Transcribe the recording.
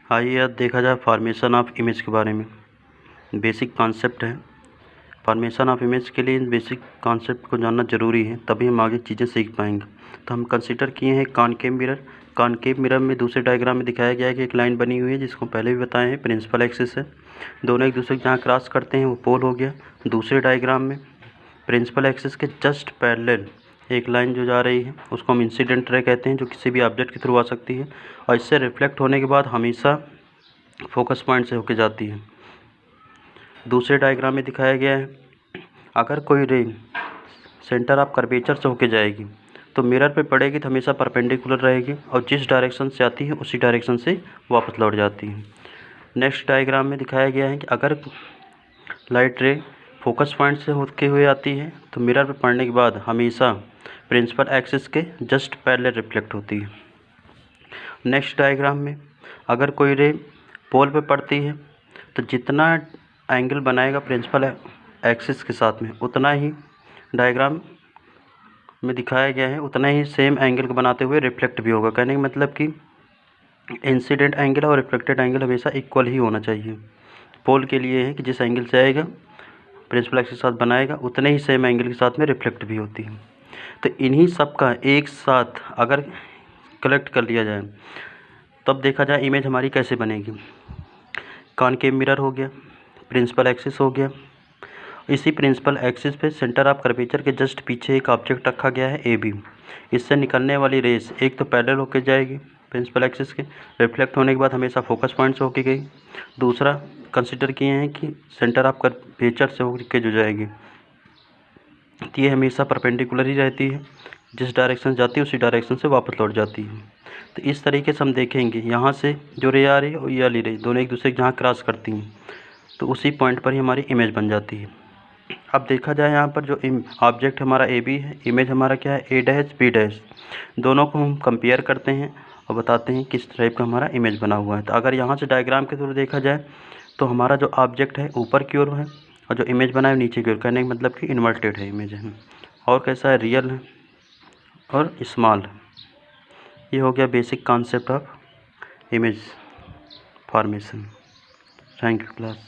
आइए अब देखा जाए फॉर्मेशन ऑफ इमेज के बारे में। बेसिक कॉन्सेप्ट है। फॉर्मेशन ऑफ इमेज के लिए इन बेसिक कॉन्सेप्ट को जानना ज़रूरी है, तभी हम आगे चीज़ें सीख पाएंगे। तो हम कंसीडर किए हैं कॉनकेव मिरर। कॉनकेव मिरर में दूसरे डायग्राम में दिखाया गया है कि एक लाइन बनी हुई है जिसको पहले भी बताए हैं, प्रिंसिपल एक्सिस है। दोनों एक दूसरे को जहाँ क्रॉस करते हैं वो पोल हो गया। दूसरे डायग्राम में प्रिंसिपल एक्सिस के जस्ट पैरेलल एक लाइन जो जा रही है उसको हम इंसिडेंट रे कहते हैं, जो किसी भी ऑब्जेक्ट के थ्रू आ सकती है और इससे रिफ्लेक्ट होने के बाद हमेशा फोकस पॉइंट से होकर जाती है। दूसरे डायग्राम में दिखाया गया है अगर कोई रे सेंटर ऑफ कर्वेचर से होकर जाएगी तो मिरर पे पड़ेगी तो हमेशा परपेंडिकुलर रहेगी और जिस डायरेक्शन से आती है उसी डायरेक्शन से वापस लौट जाती है। नेक्स्ट डायग्राम में दिखाया गया है कि अगर लाइट रे फोकस पॉइंट से होते हुए आती है तो मिरर पे पड़ने के बाद हमेशा प्रिंसिपल एक्सिस के जस्ट पैरेलल रिफ्लेक्ट होती है। नेक्स्ट डायग्राम में अगर कोई रे पोल पे पड़ती है तो जितना एंगल बनाएगा प्रिंसिपल एक्सिस के साथ में उतना ही डायग्राम में दिखाया गया है, उतना ही सेम एंगल को बनाते हुए रिफ्लेक्ट भी होगा। कहने का मतलब कि इंसिडेंट एंगल और रिफ्लेक्टेड एंगल हमेशा इक्वल ही होना चाहिए। पोल के लिए है कि जिस एंगल से आएगा प्रिंसिपल एक्सिस के साथ बनाएगा उतने ही सेम एंगल के साथ में रिफ्लेक्ट भी होती है। तो इन्हीं सब का एक साथ अगर कलेक्ट कर लिया जाए तब देखा जाए इमेज हमारी कैसे बनेगी। कॉनकेव मिरर हो गया, प्रिंसिपल एक्सिस हो गया, इसी प्रिंसिपल एक्सिस पे सेंटर ऑफ कर्वेचर के जस्ट पीछे एक ऑब्जेक्ट रखा गया है ए बी। इससे निकलने वाली रेस एक तो पैरेलल होकर जाएगी प्रिंसिपल एक्सिस के, रिफ्लेक्ट होने के बाद हमेशा फोकस पॉइंट से होकर गई। दूसरा कंसिडर किए हैं कि सेंटर ऑफ कर्वेचर से होकर जो जाएगी तो ये हमेशा परपेंडिकुलर ही रहती है, जिस डायरेक्शन जाती है उसी डायरेक्शन से वापस लौट जाती है। तो इस तरीके से हम देखेंगे यहाँ से जो रे आ रही है और ये वाली रे दोनों एक दूसरे के जहाँ क्रॉस करती हैं तो उसी पॉइंट पर ही हमारी इमेज बन जाती है। अब देखा जाए यहाँ पर जो ऑब्जेक्ट हमारा ए बी है, इमेज हमारा क्या है ए डैश बी डैश, दोनों को हम कंपेयर करते हैं और बताते हैं किस टाइप का हमारा इमेज बना हुआ है। तो अगर यहाँ से डायग्राम के थ्रू देखा जाए तो हमारा जो ऑब्जेक्ट है ऊपर की ओर है और जो इमेज बना है नीचे की ओर, कहने का मतलब कि इन्वर्टेड है इमेज है। और कैसा है, रियल है और स्मॉल है। ये हो गया basic concept of image formation. Thank you class.